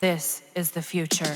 This is the future.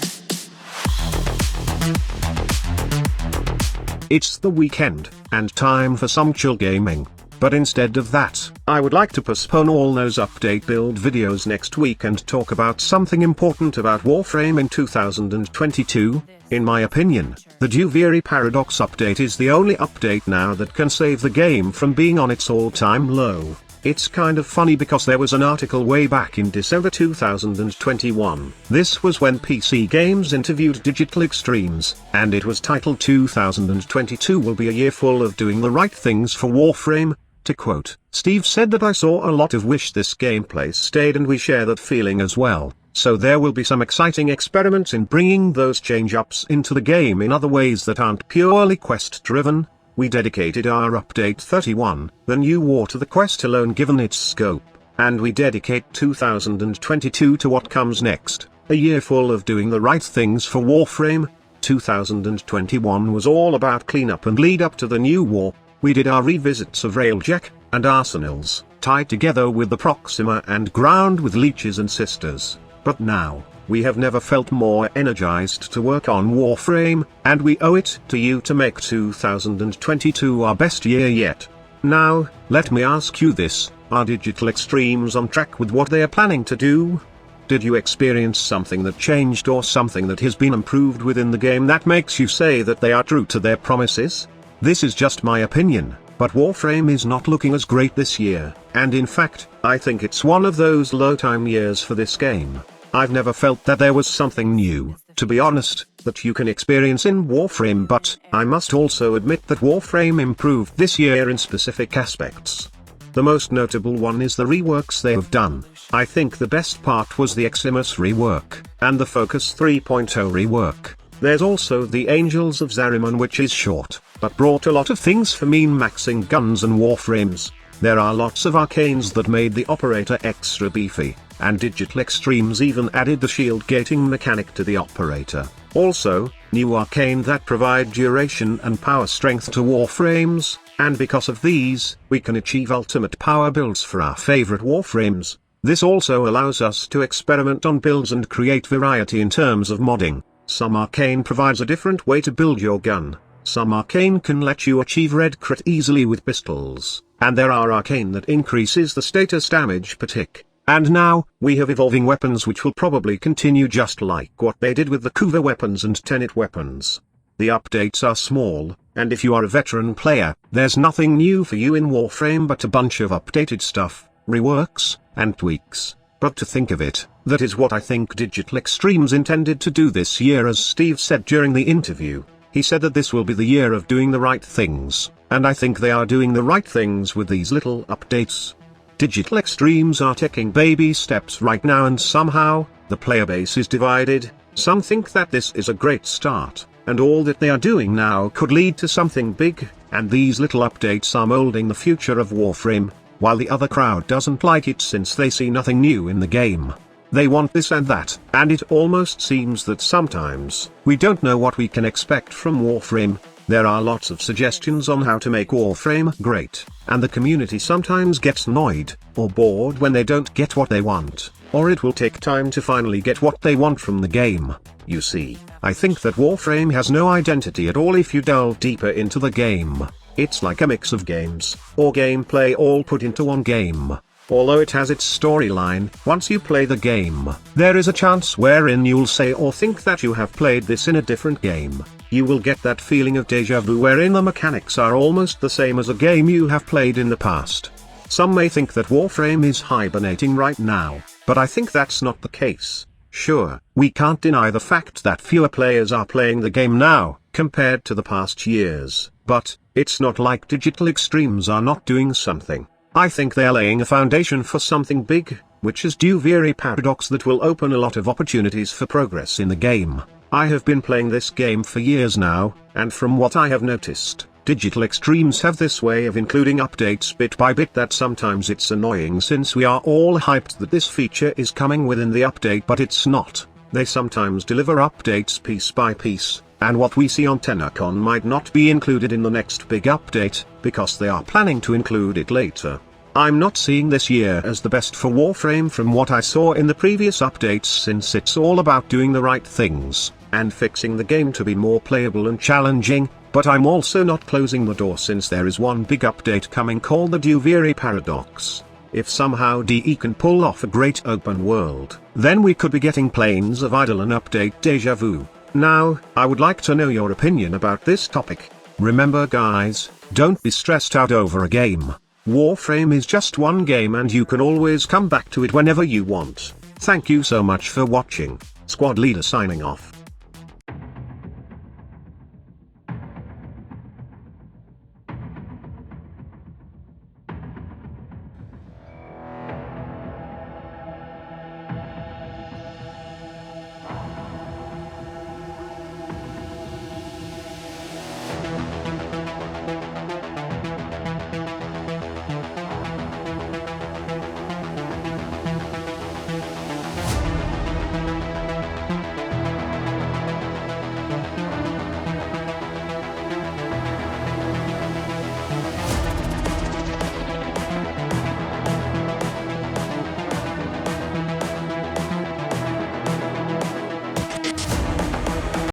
It's the weekend, and time for some chill gaming. But instead of that, I would like to postpone all those update build videos next week and talk about something important about Warframe in 2022. In my opinion, the Duviri Paradox update is the only update now that can save the game from being on its all-time low. It's kind of funny because there was an article way back in December 2021. This was when PC Games interviewed Digital Extremes, and it was titled 2022 will be a year full of doing the right things for Warframe. To quote, Steve said that I saw a lot of wish this gameplay stayed, and we share that feeling as well. So there will be some exciting experiments in bringing those change-ups into the game in other ways that aren't purely quest-driven. We dedicated our update 31, the new war, to the quest alone given its scope, and we dedicate 2022 to what comes next, a year full of doing the right things for Warframe. 2021 was all about cleanup and lead up to the new war. We did our revisits of Railjack and Arsenals, tied together with the Proxima and Ground with Leeches and Sisters. But now, we have never felt more energized to work on Warframe, and we owe it to you to make 2022 our best year yet. Now, let me ask you this, are Digital Extremes on track with what they are planning to do? Did you experience something that changed or something that has been improved within the game that makes you say that they are true to their promises? This is just my opinion, but Warframe is not looking as great this year, and in fact, I think it's one of those low-time years for this game. I've never felt that there was something new, to be honest, that you can experience in Warframe, but I must also admit that Warframe improved this year in specific aspects. The most notable one is the reworks they have done. I think the best part was the Eximus rework, and the Focus 3.0 rework. There's also the Angels of Zariman, which is short, but brought a lot of things for min-maxing guns and Warframes. There are lots of arcanes that made the operator extra beefy, and Digital Extremes even added the shield gating mechanic to the operator. Also, new arcane that provide duration and power strength to Warframes, and because of these, we can achieve ultimate power builds for our favorite Warframes. This also allows us to experiment on builds and create variety in terms of modding. Some arcane provides a different way to build your gun. Some arcane can let you achieve red crit easily with pistols, and there are arcane that increases the status damage per tick. And now, we have evolving weapons which will probably continue just like what they did with the Kuva weapons and Tenet weapons. The updates are small, and if you are a veteran player, there's nothing new for you in Warframe but a bunch of updated stuff, reworks, and tweaks. But to think of it, that is what I think Digital Extremes intended to do this year, as Steve said during the interview. He said that this will be the year of doing the right things, and I think they are doing the right things with these little updates. Digital Extremes are taking baby steps right now, and somehow, the player base is divided. Some think that this is a great start, and all that they are doing now could lead to something big, and these little updates are molding the future of Warframe, while the other crowd doesn't like it since they see nothing new in the game. They want this and that, and it almost seems that sometimes, we don't know what we can expect from Warframe. There are lots of suggestions on how to make Warframe great, and the community sometimes gets annoyed, or bored when they don't get what they want, or it will take time to finally get what they want from the game. You see, I think that Warframe has no identity at all if you delve deeper into the game. It's like a mix of games, or gameplay all put into one game. Although it has its storyline, once you play the game, there is a chance wherein you'll say or think that you have played this in a different game. You will get that feeling of deja vu wherein the mechanics are almost the same as a game you have played in the past. Some may think that Warframe is hibernating right now, but I think that's not the case. Sure, we can't deny the fact that fewer players are playing the game now, compared to the past years, but it's not like Digital Extremes are not doing something. I think they are laying a foundation for something big, which is Duviri Paradox, that will open a lot of opportunities for progress in the game. I have been playing this game for years now, and from what I have noticed, Digital Extremes have this way of including updates bit by bit that sometimes it's annoying since we are all hyped that this feature is coming within the update, but it's not. They sometimes deliver updates piece by piece, and what we see on TennoCon might not be included in the next big update, because they are planning to include it later. I'm not seeing this year as the best for Warframe from what I saw in the previous updates, since it's all about doing the right things, and fixing the game to be more playable and challenging, but I'm also not closing the door since there is one big update coming called the Duviri Paradox. If somehow DE can pull off a great open world, then we could be getting Plains of Eidolon update Deja Vu. Now, I would like to know your opinion about this topic. Remember guys, don't be stressed out over a game. Warframe is just one game and you can always come back to it whenever you want. Thank you so much for watching. Squad Leader signing off.